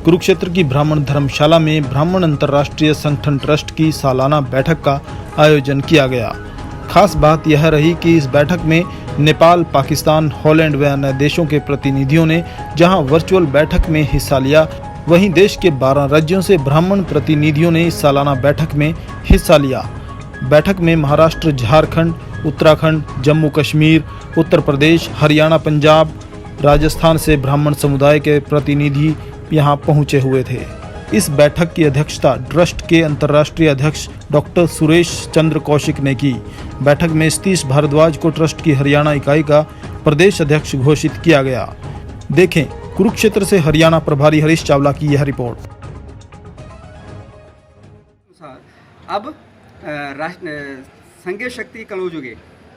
कुरुक्षेत्र की ब्राह्मण धर्मशाला में ब्राह्मण अंतर्राष्ट्रीय संगठन ट्रस्ट की सालाना बैठक का आयोजन किया गया। खास बात यह रही कि इस बैठक में नेपाल, पाकिस्तान, हॉलैंड व अन्य देशों के प्रतिनिधियों ने जहां वर्चुअल बैठक में हिस्सा लिया, वहीं देश के 12 राज्यों से ब्राह्मण प्रतिनिधियों ने इस सालाना बैठक में हिस्सा लिया। बैठक में महाराष्ट्र, झारखंड, उत्तराखंड, जम्मू कश्मीर, उत्तर प्रदेश, हरियाणा, पंजाब, राजस्थान से ब्राह्मण समुदाय के प्रतिनिधि यहां पहुंचे हुए थे। इस बैठक की अध्यक्षता ट्रस्ट के अंतर्राष्ट्रीय अध्यक्ष डॉक्टर सुरेश चंद्र कौशिक ने की। बैठक में सतीश भारद्वाज को ट्रस्ट की हरियाणा इकाई का प्रदेश अध्यक्ष घोषित किया गया। देखें कुरुक्षेत्र से हरियाणा प्रभारी हरीश चावला की यह रिपोर्ट। अब संघीय शक्ति कलौजुगे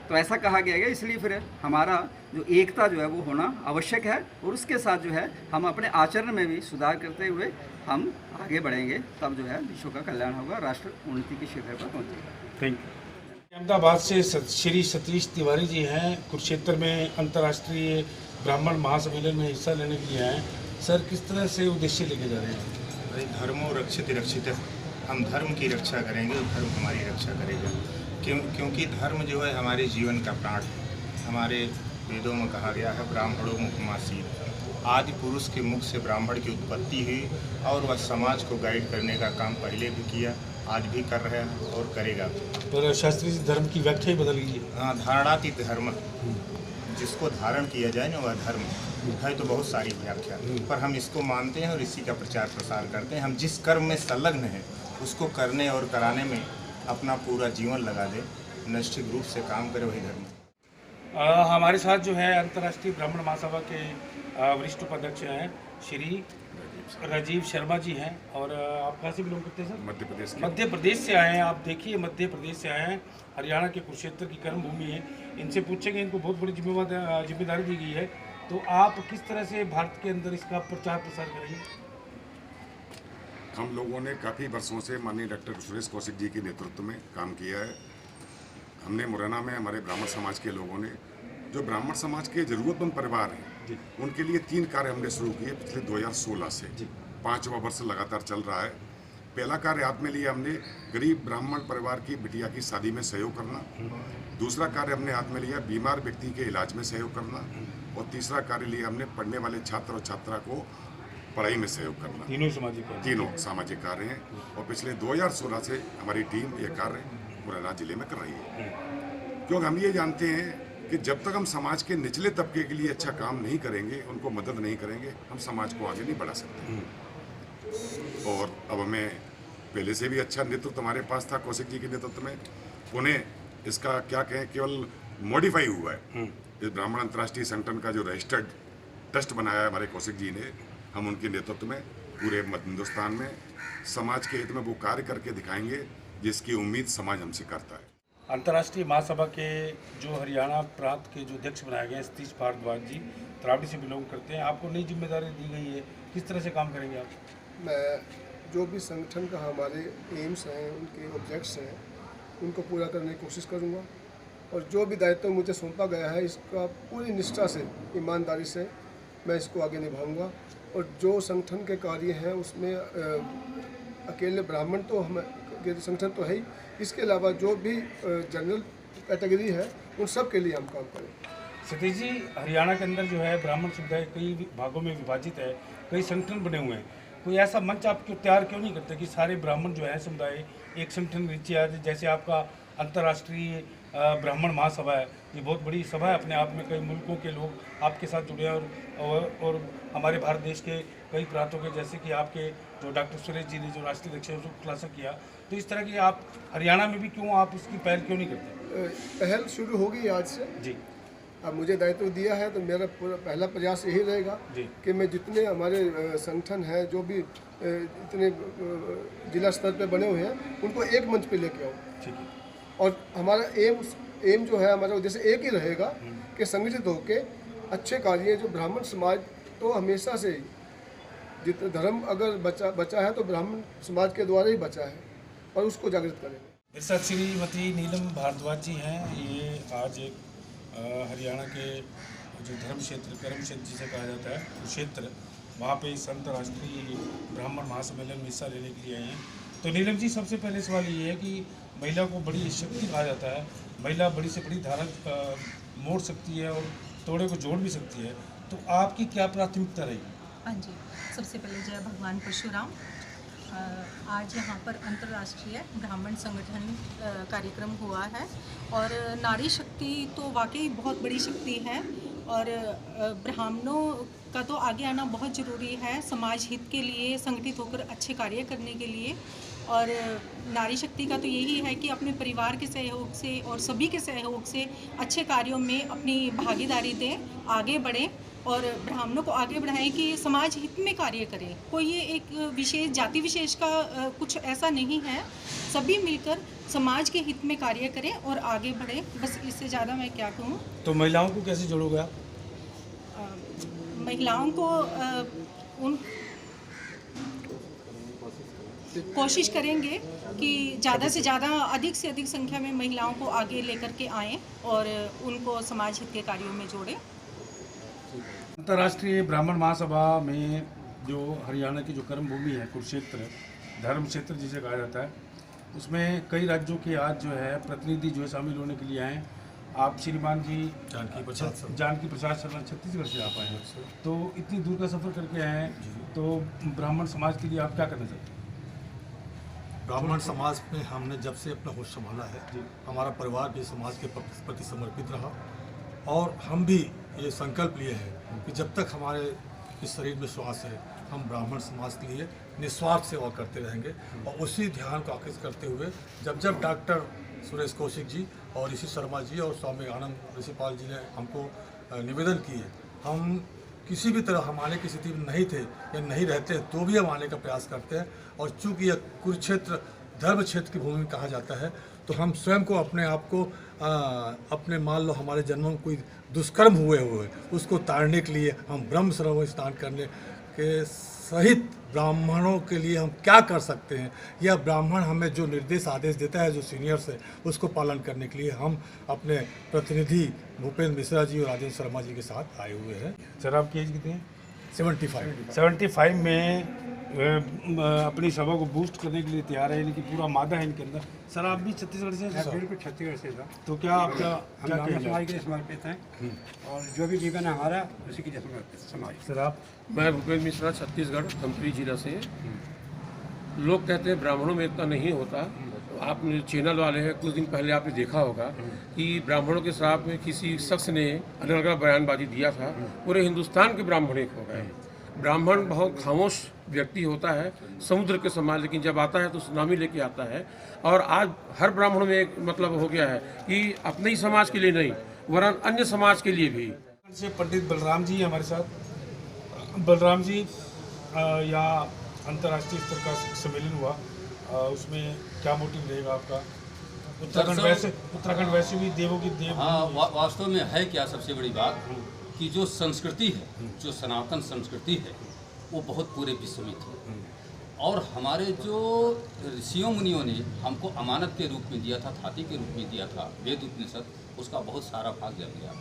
तो ऐसा कहा गया है, इसलिए फिर हमारा जो एकता जो है वो होना आवश्यक है और उसके साथ जो है हम अपने आचरण में भी सुधार करते हुए हम आगे बढ़ेंगे, तब जो है विश्व का कल्याण होगा, राष्ट्र उन्नति की शिखर पर पहुंचेगा। Thank you. अहमदाबाद से श्री सतीश तिवारी जी हैं, कुरुक्षेत्र में अंतर्राष्ट्रीय ब्राह्मण महासम्मेलन में हिस्सा लेने के लिए आए। सर, किस तरह से उद्देश्य लेके जा रहे हैं? भाई, धर्मो रक्षित रक्षित, हम धर्म की रक्षा करेंगे और धर्म हमारी रक्षा करेगा। क्योंकि धर्म जो है हमारे जीवन का प्राण है। हमारे वेदों में कहा गया है, ब्राह्मणों मुखमासीत, आदि पुरुष के मुख से ब्राह्मण की उत्पत्ति हुई और वह समाज को गाइड करने का काम पहले भी किया, आज भी कर रहे हैं और करेगा। तो शास्त्रीय धर्म की व्याख्या ही बदल गई है। हाँ, धारणातीत धर्म, जिसको धारण किया जाए ना वह धर्म है। तो बहुत सारी व्याख्या, पर हम इसको मानते हैं और इसी का प्रचार प्रसार करते हैं। हम जिस कर्म में संलग्न हैं उसको करने और कराने में अपना पूरा जीवन लगा दे, निष्ठिक रूप से काम करे, वही धर्म। हमारे साथ जो है अंतर्राष्ट्रीय ब्राह्मण महासभा के वरिष्ठ उपाध्यक्ष हैं श्री राजीव शर्मा जी हैं। और आप कहाँ से बिलोंग करते हैं सर? मध्य प्रदेश से आए हैं। आप देखिए, मध्य प्रदेश से आए हैं, हरियाणा के कुरुक्षेत्र की कर्म भूमि है। इनसे पूछेंगे, इनको बहुत बड़ी जिम्मेदारी दी गई है, तो आप किस तरह से भारत के अंदर इसका प्रचार प्रसार करेंगे? हम लोगों ने काफ़ी वर्षों से माननीय डॉक्टर सुरेश कौशिक जी के नेतृत्व में काम किया है। हमने मुरैना में हमारे ब्राह्मण समाज के लोगों ने, जो ब्राह्मण समाज के ज़रूरतमंद परिवार हैं, उनके लिए 3 कार्य हमने शुरू किए पिछले 2016 से। 5वां वर्ष लगातार चल रहा है। पहला कार्य हाथ में लिया हमने, गरीब ब्राह्मण परिवार की बिटिया की शादी में सहयोग करना। दूसरा कार्य हमने हाथ में लिया, बीमार व्यक्ति के इलाज में सहयोग करना। और तीसरा कार्य लिया हमने, पढ़ने वाले छात्र और छात्रा को पढ़ाई में सहयोग करना। तीनों सामाजिक कार्य हैं और पिछले 2016 से हमारी टीम ये कार्य मुरैना जिले में कर रही है। क्योंकि हम ये जानते हैं कि जब तक हम समाज के निचले तबके के लिए अच्छा काम नहीं करेंगे, उनको मदद नहीं करेंगे, हम समाज को आगे नहीं बढ़ा सकते। और अब हमें पहले से भी अच्छा नेतृत्व हमारे पास था कौशिक जी के नेतृत्व में। उन्हें इसका क्या कहें, केवल मॉडिफाई हुआ है। इस ब्राह्मण अंतर्राष्ट्रीय संगठन का जो रजिस्टर्ड ट्रस्ट बनाया है हमारे कौशिक जी ने, हम उनके नेतृत्व में पूरे मध्य हिंदुस्तान में समाज के हित में वो कार्य करके दिखाएंगे जिसकी उम्मीद समाज हमसे करता है। अंतर्राष्ट्रीय महासभा के जो हरियाणा प्रांत के जो अध्यक्ष बनाए गए हैं सतीश भारद्वाज जी, तरावड़ी से बिलोंग करते हैं। आपको नई जिम्मेदारी दी गई है, किस तरह से काम करेंगे आप? मैं जो भी संगठन का हमारे एम्स हैं, उनके ऑब्जेक्ट्स हैं, उनको पूरा करने की कोशिश करूँगा। और जो भी दायित्व मुझे सौंपा गया है, इसका पूरी निष्ठा से, ईमानदारी से मैं इसको आगे निभाऊंगा। और जो संगठन के कार्य हैं उसमें अकेले ब्राह्मण तो हम संगठन तो है ही, इसके अलावा जो भी जनरल कैटेगरी है उन सब के लिए हम काम करें। सतीश जी, हरियाणा के अंदर जो है ब्राह्मण समुदाय कई भागों में विभाजित है, कई संगठन बने हुए हैं। कोई ऐसा मंच आप क्यों तैयार क्यों नहीं करते कि सारे ब्राह्मण जो है समुदाय एक संगठन नीचे आ जाए? जैसे आपका अंतर्राष्ट्रीय ब्राह्मण महासभा है, ये बहुत बड़ी सभा है अपने आप में, कई मुल्कों के लोग आपके साथ जुड़े हैं और हमारे भारत देश के कई प्रांतों के, जैसे कि आपके जो डॉक्टर सुरेश जी ने जो राष्ट्रीय अध्यक्ष उसको खुलासा किया, तो इस तरह की आप हरियाणा में भी क्यों आप इसकी पहल क्यों नहीं करते? पहल शुरू होगी आज से जी। अब मुझे दायित्व दिया है तो मेरा पहला प्रयास यही रहेगा कि मैं जितने हमारे संगठन हैं, जो भी इतने जिला स्तर पे बने हुए हैं, उनको एक मंच पे लेके आऊँ। ठीक है। और हमारा एम जो है, हमारा उद्देश्य एक ही रहेगा कि संगठित होकर अच्छे कार्य, जो ब्राह्मण समाज तो हमेशा से जितना धर्म अगर बचा है तो ब्राह्मण समाज के द्वारा ही बचा है, और उसको जागृत करेंगे। मेरे साथ श्रीमती नीलम भारद्वाज जी हैं। ये आज एक हरियाणा के जो धर्म क्षेत्र, कर्म क्षेत्र जिसे कहा जाता है, कुरुक्षेत्र, वहाँ पे इस अंतर्राष्ट्रीय ब्राह्मण महासम्मेलन में हिस्सा लेने के लिए आए हैं। तो नीलम जी, सबसे पहले सवाल ये है कि महिला को बड़ी शक्ति कहा जाता है, महिला बड़ी से बड़ी धारा मोड़ सकती है और तोड़े को जोड़ भी सकती है, तो आपकी क्या प्राथमिकता रही? हाँ जी, सबसे पहले जय भगवान परशुराम। आज यहाँ पर अंतर्राष्ट्रीय ब्राह्मण संगठन कार्यक्रम हुआ है और नारी शक्ति तो वाकई बहुत बड़ी शक्ति है और ब्राह्मणों का तो आगे आना बहुत ज़रूरी है समाज हित के लिए, संगठित होकर अच्छे कार्य करने के लिए। और नारी शक्ति का तो यही है कि अपने परिवार के सहयोग से और सभी के सहयोग से अच्छे कार्यों में अपनी भागीदारी दें, आगे बढ़ें और ब्राह्मणों को आगे बढ़ाएं कि समाज हित में कार्य करें। कोई ये एक विशेष जाति विशेष का कुछ ऐसा नहीं है, सभी मिलकर समाज के हित में कार्य करें और आगे बढ़ें। बस इससे ज़्यादा मैं क्या कहूँ। तो महिलाओं को कैसे जोड़ोगे आप? महिलाओं को उन कोशिश करेंगे कि ज़्यादा से ज़्यादा, अधिक से अधिक संख्या में महिलाओं को आगे लेकर के आएँ और उनको समाज हित के कार्यों में जोड़ें। अंतर्राष्ट्रीय ब्राह्मण महासभा में जो हरियाणा की जो कर्मभूमि है, कुरुक्षेत्र धर्म क्षेत्र जिसे कहा जाता है, उसमें कई राज्यों के आज जो है प्रतिनिधि जो है शामिल होने के लिए आए हैं। आप श्रीमान जी जानकी प्रसाद शर्मा छत्तीसगढ़ से आप आए हैं, तो इतनी दूर का सफ़र करके आए हैं, तो ब्राह्मण समाज के लिए आप क्या करना चाहते हैं? ब्राह्मण समाज में हमने जब से अपना होश संभाला है, हमारा परिवार भी समाज के प्रति समर्पित रहा और हम भी ये संकल्प लिए हैं कि जब तक हमारे इस शरीर में श्वास है, हम ब्राह्मण समाज के लिए निस्वार्थ सेवा करते रहेंगे। और उसी ध्यान को आकृष्ट करते हुए जब डॉक्टर सुरेश कौशिक जी और ऋषि शर्मा जी और स्वामी आनंद ऋषिपाल जी ने हमको निवेदन किए, हम किसी भी तरह हम आने की स्थिति में नहीं थे या नहीं रहते तो भी हम आने का प्रयास करते हैं। और चूँकि यह कुरुक्षेत्र धर्म क्षेत्र की भूमि कहा जाता है, तो हम स्वयं को अपने आप को अपने मान लो हमारे जन्मों में कोई दुष्कर्म हुए उसको ताड़ने के लिए हम ब्रह्म सरोवर स्नान करने के सहित ब्राह्मणों के लिए हम क्या कर सकते हैं, यह ब्राह्मण हमें जो निर्देश आदेश देता है, जो सीनियर्स है, उसको पालन करने के लिए हम अपने प्रतिनिधि भूपेंद्र मिश्रा जी और राजेंद्र शर्मा जी के साथ आए हुए हैं। सर, आपकी एज कितनी है? 75 में अपनी सभा को बूस्ट करने के लिए तैयार है, यानी कि पूरा मादा है इनके अंदर। सर, आप भी छत्तीसगढ़ से हैं? बिल्कुल छत्तीसगढ़ से था। तो क्या आपका हम ब्राह्मण समाज के लिए समर्पित हैं और जो भी जीवन है हमारा उसी के लिए समर्पित समाज। सर, आप? मैं भूपेंद्र मिश्रा, छत्तीसगढ़ धमतरी जिला से। लोग कहते हैं ब्राह्मणों में इतना नहीं होता। आप चैनल वाले हैं, कुछ दिन पहले आपने देखा होगा कि ब्राह्मणों के खिलाफ में किसी शख्स ने अलग अलग बयानबाजी दिया था, पूरे हिंदुस्तान के ब्राह्मण एक हो गए। ब्राह्मण बहुत खामोश व्यक्ति होता है, समुद्र के समान, लेकिन जब आता है तो सुनामी लेके आता है। और आज हर ब्राह्मण में एक मतलब हो गया है कि अपने ही समाज के लिए नहीं वरन अन्य समाज के लिए भी। से पंडित बलराम जी हमारे साथ। बलराम जी, यहाँ अंतर्राष्ट्रीय स्तर का सम्मेलन हुआ, उसमें क्या मोटिव रहेगा आपका? उत्तराखंड वैसे भी देवों की देव। हाँ, वास्तव में है क्या सबसे बड़ी बात कि जो संस्कृति है, जो सनातन संस्कृति है, वो बहुत पूरे विश्व में थी। और हमारे जो ऋषियों मुनियों ने हमको अमानत के रूप में दिया था, थाती के रूप में दिया था, वेद उपनिषद, उसका बहुत सारा भाग जल गया।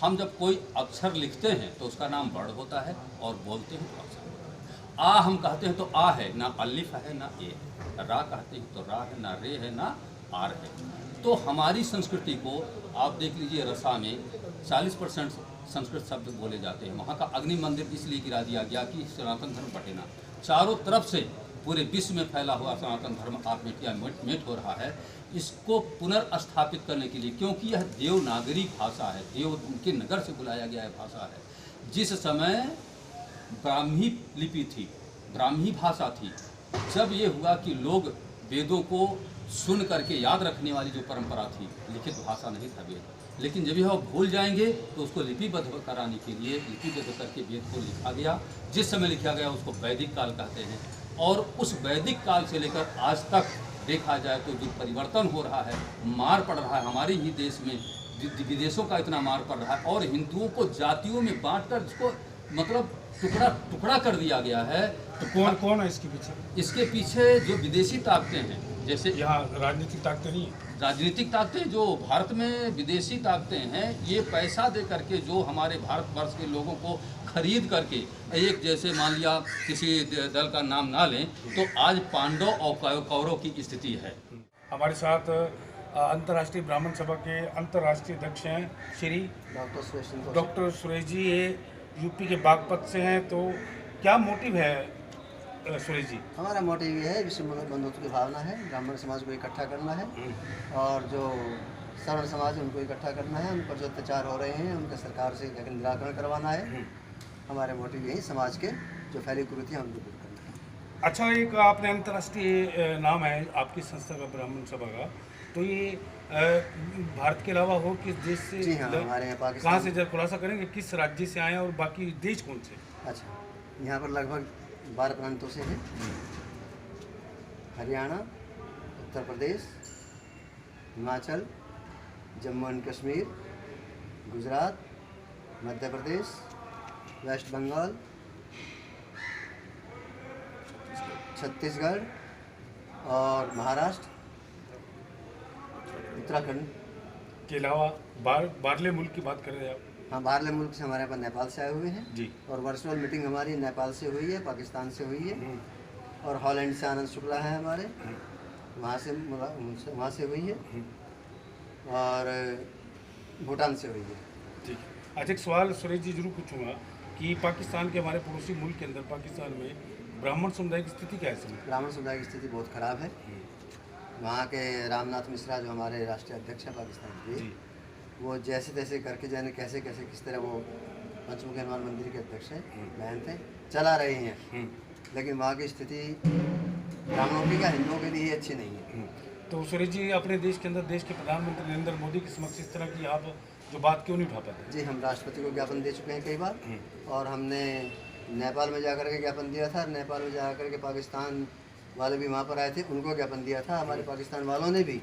हम जब कोई अक्षर लिखते हैं तो उसका नाम वर्ण होता है और बोलते हैं तो अक्षर। आ हम कहते हैं तो आ है, ना अलिफ है ना ए है। रा कहते हैं तो रा है, ना रे है ना आर है। तो हमारी संस्कृति को आप देख लीजिए, रसा में 40% संस्कृत शब्द बोले जाते हैं। वहाँ का अग्नि मंदिर इसलिए गिरा दिया गया कि सनातन धर्म बटे ना। चारों तरफ से पूरे विश्व में फैला हुआ सनातन धर्म आप मेट हो रहा है। इसको पुनर्स्थापित करने के लिए, क्योंकि यह देवनागरी भाषा है, देव के नगर से बुलाया गया है भाषा है। जिस समय ब्राह्मी लिपि थी, ब्राह्मी भाषा थी, जब ये हुआ कि लोग वेदों को सुन करके याद रखने वाली जो परंपरा थी, लिखित भाषा नहीं था वेद, लेकिन जब यह भूल जाएंगे तो उसको लिपिबद्ध कराने के लिए लिपिबद्ध करके वेद को लिखा गया। जिस समय लिखा गया उसको वैदिक काल कहते हैं। और उस वैदिक काल से लेकर आज तक देखा जाए तो जो परिवर्तन हो रहा है, मार पड़ रहा है हमारे ही देश में, विदेशों का इतना मार पड़ रहा है और हिंदुओं को जातियों में बांटकर इसको मतलब टुकड़ा कर दिया गया है। तो कौन है इसके पीछे? इसके पीछे जो विदेशी ताकतें हैं, जैसे यहाँ राजनीतिक ताकतें नहीं है। राजनीतिक ताकतें जो भारत में विदेशी ताकतें हैं, ये पैसा दे करके जो हमारे भारतवर्ष के लोगों को खरीद करके, एक जैसे मान लिया किसी दल का नाम ना लें तो आज पांडव और कौरव की स्थिति है। हमारे साथ अंतर्राष्ट्रीय ब्राह्मण सभा के अंतर्राष्ट्रीय अध्यक्ष हैं श्री डॉक्टर सुरेश जी, ये यूपी के बागपत से हैं। तो क्या मोटिव है सुरेश जी? हमारा मोटिव ये है, विश्व बंधुत्व की भावना है, ब्राह्मण समाज को इकट्ठा करना है और जो सवर्ण समाज है उनको इकट्ठा करना है, उन पर जो अत्याचार हो रहे हैं उनका सरकार से निराकरण करवाना है। हमारे मोटिव यही, समाज के जो फैली कुरीतियाँ उनको दूर करना है। अच्छा, एक आपने अंतर्राष्ट्रीय नाम है आपकी संस्था का, ब्राह्मण सभा का, तो ये भारत के अलावा हो किस देश से? जी हाँ, हमारे यहाँ पाकिस्तान। कहाँ से, जब खुलासा करेंगे किस राज्य से आए और बाकी देश कौन से? अच्छा, यहाँ पर लगभग 12 प्रांतों से हैं। हरियाणा, उत्तर प्रदेश, हिमाचल, जम्मू एंड कश्मीर, गुजरात, मध्य प्रदेश, वेस्ट बंगाल, छत्तीसगढ़ और महाराष्ट्र, उत्तराखंड के अलावा बाहरले मुल्क की बात कर रहे हैं आप? हाँ, बाहरले मुल्क से हमारे यहाँ पर नेपाल से आए हुए हैं जी। और वर्चुअल मीटिंग हमारी नेपाल से हुई है, पाकिस्तान से हुई है और हॉलैंड से आनंद शुक्ला है हमारे, वहाँ से हुई है और भूटान से हुई है। ठीक है। अच्छा, एक सवाल सुरेश जी जरूर पूछूंगा कि पाकिस्तान के, हमारे पड़ोसी मुल्क के अंदर पाकिस्तान में ब्राह्मण समुदाय की स्थिति क्या है? ब्राह्मण समुदाय की स्थिति बहुत ख़राब है। वहाँ के रामनाथ मिश्रा जो हमारे राष्ट्रीय अध्यक्ष हैं पाकिस्तान के, वो जैसे तैसे करके जाने कैसे कैसे किस तरह वो पंचमुखी हनुमान मंदिर के अध्यक्ष हैं, बहन थे, चला रहे हैं, लेकिन वहाँ की स्थिति ब्राह्मणों की या हिंदुओं के लिए अच्छी नहीं है। तो सुरेश जी, अपने देश के अंदर देश के प्रधानमंत्री नरेंद्र मोदी के समक्ष इस तरह की आप जो बात क्यों नहीं उठा पाते? जी, हम राष्ट्रपति को ज्ञापन दे चुके हैं कई बार और हमने नेपाल में जाकर के ज्ञापन दिया था। नेपाल में जाकर के पाकिस्तान वाले भी वहाँ पर आए थे, उनको ज्ञापन दिया था। हमारे पाकिस्तान वालों ने भी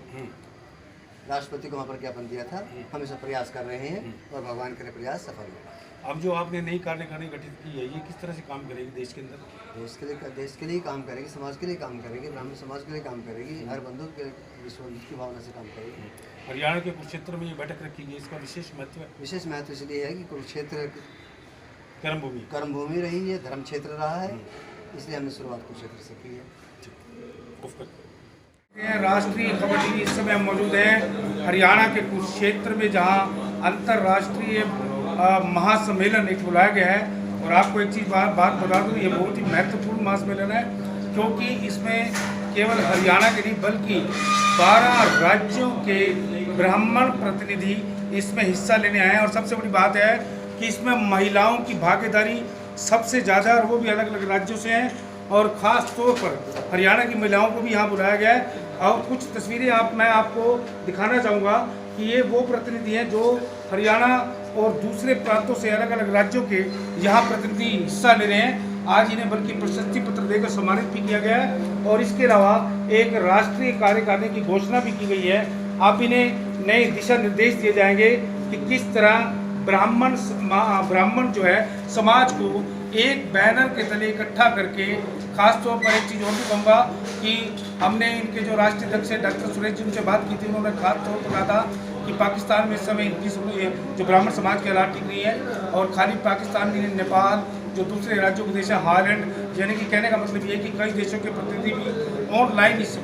राष्ट्रपति को वहाँ पर ज्ञापन दिया था। हम इसे प्रयास कर रहे हैं और भगवान करे प्रयास सफल होगा। अब जो आपने नई कार्यकारिणी गठित की है, ये किस तरह से काम करेगी देश के अंदर? देश के लिए काम करेगी, समाज के लिए काम करेगी, ब्राह्मण समाज के लिए काम करेगी, हर बंधु के विश्व की भावना से काम करेगी। हरियाणा के कुरुक्षेत्र में ये बैठक रखी गई, इसका विशेष महत्व है? विशेष महत्व इसलिए है कि कुरुक्षेत्र कर्मभूमि रही है, धर्म क्षेत्र रहा है, इसलिए हमने शुरुआत कुरुक्षेत्र से की है। राष्ट्रीय खबर टीवी इस समय मौजूद है हरियाणा के कुरुक्षेत्र में, जहां अंतर्राष्ट्रीय महासम्मेलन एक बुलाया गया है। और आपको एक चीज़ बात बता दूं, ये बहुत ही महत्वपूर्ण महासम्मेलन है, क्योंकि इसमें केवल हरियाणा के नहीं बल्कि 12 राज्यों के ब्राह्मण प्रतिनिधि इसमें हिस्सा लेने आए हैं। और सबसे बड़ी बात है कि इसमें महिलाओं की भागीदारी सबसे ज़्यादा, और वो भी अलग अलग राज्यों से हैं। और ख़ास तौर पर हरियाणा की महिलाओं को भी यहाँ बुलाया गया है। और कुछ तस्वीरें मैं आपको दिखाना चाहूँगा कि ये वो प्रतिनिधि हैं जो हरियाणा और दूसरे प्रांतों से, अलग अलग राज्यों के यहाँ प्रतिनिधि हिस्सा ले रहे हैं। आज इन्हें बल्कि प्रशस्ति पत्र देकर सम्मानित भी किया गया है। और इसके अलावा एक राष्ट्रीय कार्यकारिणी की घोषणा भी की गई है। अब इन्हें नए दिशा निर्देश दिए जाएंगे कि किस तरह ब्राह्मण जो है समाज को एक बैनर के तले इकट्ठा करके, खास तौर पर एक चीज़ और भी कहूँगा कि हमने इनके जो राष्ट्रीय अध्यक्ष हैं डॉक्टर सुरेश जी, उनसे बात की थी। उन्होंने खास तौर पर कहा था कि पाकिस्तान में इस समय इनकी जो ब्राह्मण समाज की हालात ठीक नहीं है। और खाली पाकिस्तान नहीं, नेपाल, जो दूसरे राज्यों के देश है, हॉलैंड, यानी कि कहने का मतलब ये है कि कई देशों के प्रतिनिधि भी ऑनलाइन इस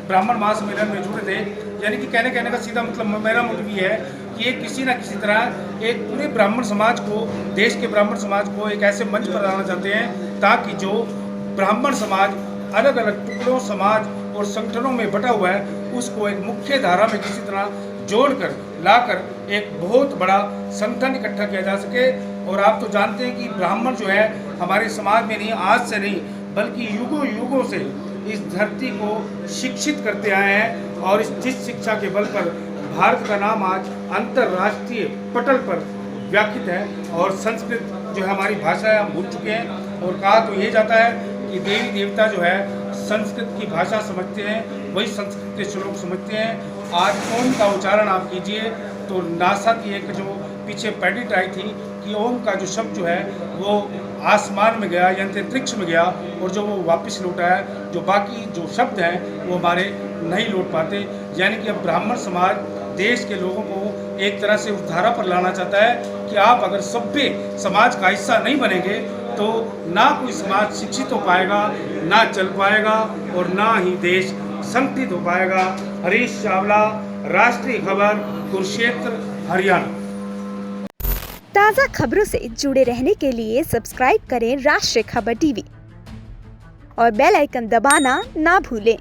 ब्राह्मण महासम्मेलन में जुड़े थे। यानी कि कहने का सीधा मतलब मेरा मोटिव ये है कि ये किसी न किसी तरह एक पूरे ब्राह्मण समाज को, देश के ब्राह्मण समाज को एक ऐसे मंच पर लाना चाहते हैं ताकि जो ब्राह्मण समाज अलग अलग टुकड़ों, समाज और संगठनों में बटा हुआ है, उसको एक मुख्य धारा में किसी तरह जोड़कर लाकर एक बहुत बड़ा संगठन इकट्ठा किया जा सके। और आप तो जानते हैं कि ब्राह्मण जो है हमारे समाज में नहीं, आज से नहीं बल्कि युगों युगों से इस धरती को शिक्षित करते आए हैं। और जिस शिक्षा के बल पर भारत का नाम आज अंतर्राष्ट्रीय पटल पर व्याख्यात है। और संस्कृत जो है हमारी भाषा है, हम भूल चुके हैं। और कहा तो ये जाता है कि देवी देवता जो है संस्कृत की भाषा समझते हैं, वही संस्कृत के श्लोक समझते हैं। आज ओम का उच्चारण आप कीजिए तो नासा की एक जो पीछे पैडिट आई थी कि ओम का जो शब्द जो है वो आसमान में गया या अंतरिक्ष में गया, और जो वो वापस लौटा है, जो बाकी जो शब्द हैं वो हमारे नहीं लौट पाते। यानी कि अब ब्राह्मण समाज देश के लोगों को एक तरह से उस धारा पर लाना चाहता है कि आप अगर सभ्य समाज का हिस्सा नहीं बनेंगे तो ना कोई समाज शिक्षित हो पाएगा, ना चल पाएगा और ना ही देश संगठित हो पाएगा। हरीश चावला, राष्ट्रीय खबर, कुरुक्षेत्र, हरियाणा। ताज़ा खबरों से जुड़े रहने के लिए सब्सक्राइब करें राष्ट्रीय खबर टीवी और बेल आइकन दबाना ना भूलें।